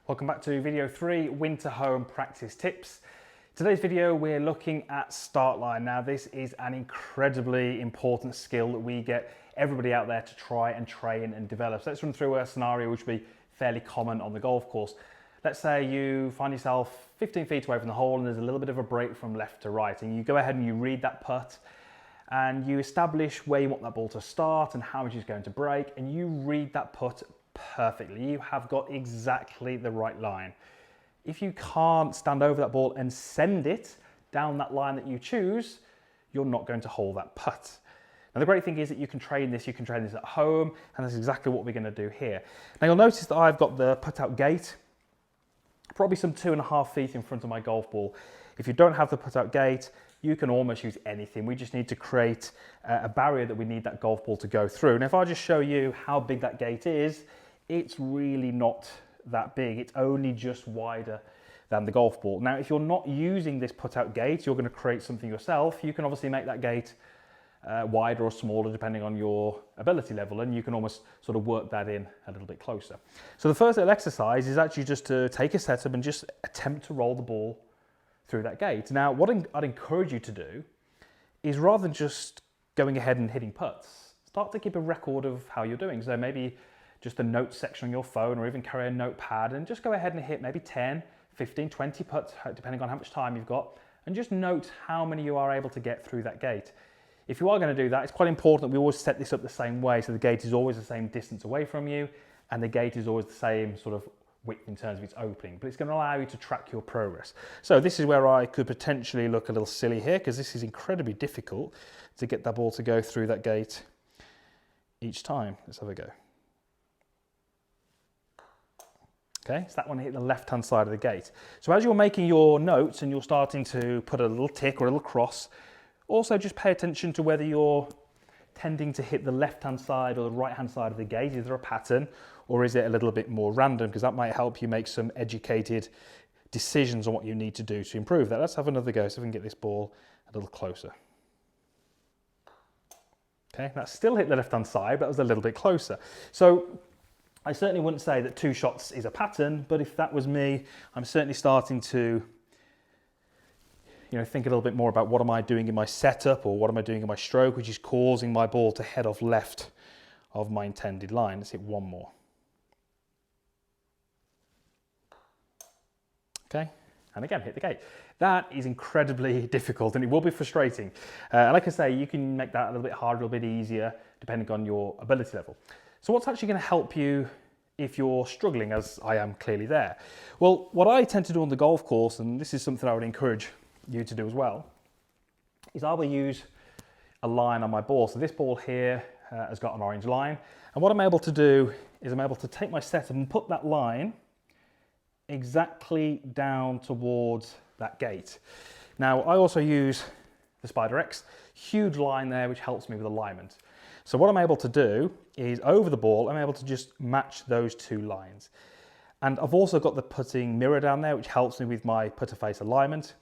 Welcome back to video 3, winter home practice tips. Today's video we're looking at start line. Now this is an incredibly important skill that we get everybody out there to try and train and develop. So let's run through a scenario which would be fairly common on the golf course. Let's say you find yourself 15 feet away from the hole and there's a little bit of a break from left to right, and you go ahead and you read that putt and you establish where you want that ball to start and how much it's going to break, and you read that putt perfectly. You have got exactly the right line. If you can't stand over that ball and send it down that line that you choose, you're not going to hold that putt. Now the great thing is that you can train this at home, and that's exactly what we're going to do here. Now you'll notice that I've got the putt out gate probably some 2.5 feet in front of my golf ball. If you don't have the putt out gate, you can almost use anything. We just need to create a barrier that we need that golf ball to go through. And if I just show you how big that gate is, it's really not that big. It's only just wider than the golf ball. Now, if you're not using this put out gate, you're going to create something yourself. You can obviously make that gate wider or smaller depending on your ability level, and you can almost sort of work that in a little bit closer. So the first little exercise is actually just to take a setup and just attempt to roll the ball through that gate. Now, what I'd encourage you to do is, rather than just going ahead and hitting putts, start to keep a record of how you're doing. So maybe just a notes section on your phone, or even carry a notepad and just go ahead and hit maybe 10, 15, 20 putts, depending on how much time you've got, and just note how many you are able to get through that gate. If you are going to do that, it's quite important that we always set this up the same way, so the gate is always the same distance away from you, and the gate is always the same sort of width in terms of its opening, but it's going to allow you to track your progress. So this is where I could potentially look a little silly here, because this is incredibly difficult to get that ball to go through that gate each time. Let's have a go. Okay, so that one hit the left-hand side of the gate. So as you're making your notes and you're starting to put a little tick or a little cross, also just pay attention to whether you're tending to hit the left-hand side or the right-hand side of the gate. Is there a pattern, or is it a little bit more random? Because that might help you make some educated decisions on what you need to do to improve that. Let's have another go, so we can get this ball a little closer. Okay, that still hit the left-hand side, but that was a little bit closer. So I certainly wouldn't say that 2 shots is a pattern, but if that was me, I'm certainly starting to think a little bit more about what am I doing in my setup, or what am I doing in my stroke, which is causing my ball to head off left of my intended line. Let's hit one more. Okay, and again, hit the gate. That is incredibly difficult, and it will be frustrating. Like I say, you can make that a little bit harder, a little bit easier, depending on your ability level. So what's actually going to help you if you're struggling, as I am clearly there? Well, what I tend to do on the golf course, and this is something I would encourage you to do as well, is I will use a line on my ball. So this ball here has got an orange line, and what I'm able to do is I'm able to take my setup and put that line exactly down towards that gate. Now I also use the Spider X, huge line there, which helps me with alignment. So what I'm able to do is, over the ball, I'm able to just match those 2 lines. And I've also got the putting mirror down there, which helps me with my putter face alignment.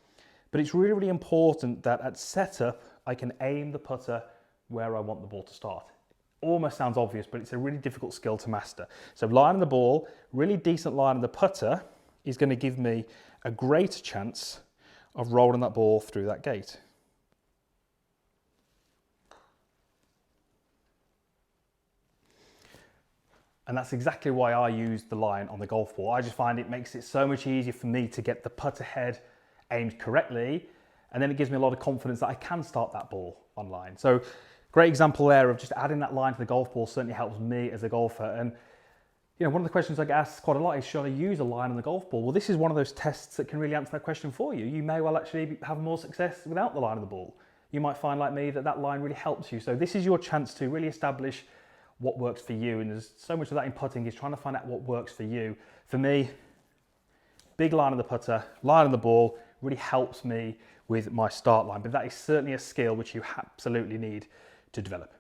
But it's really, really important that at setup, I can aim the putter where I want the ball to start. Almost sounds obvious, but it's a really difficult skill to master. So line on the ball, really decent line on the putter is going to give me a greater chance of rolling that ball through that gate. And that's exactly why I use the line on the golf ball. I just find it makes it so much easier for me to get the putter head aimed correctly, and then it gives me a lot of confidence that I can start that ball on line. So great example there of just adding that line to the golf ball certainly helps me as a golfer. And one of the questions I get asked quite a lot is, should I use a line on the golf ball? Well, this is one of those tests that can really answer that question for you. You may well actually have more success without the line on the ball. You might find, like me, that line really helps you. So this is your chance to really establish what works for you, and there's so much of that in putting is trying to find out what works for you. For me, big line on the putter, line on the ball really helps me with my start line, but that is certainly a skill which you absolutely need to develop.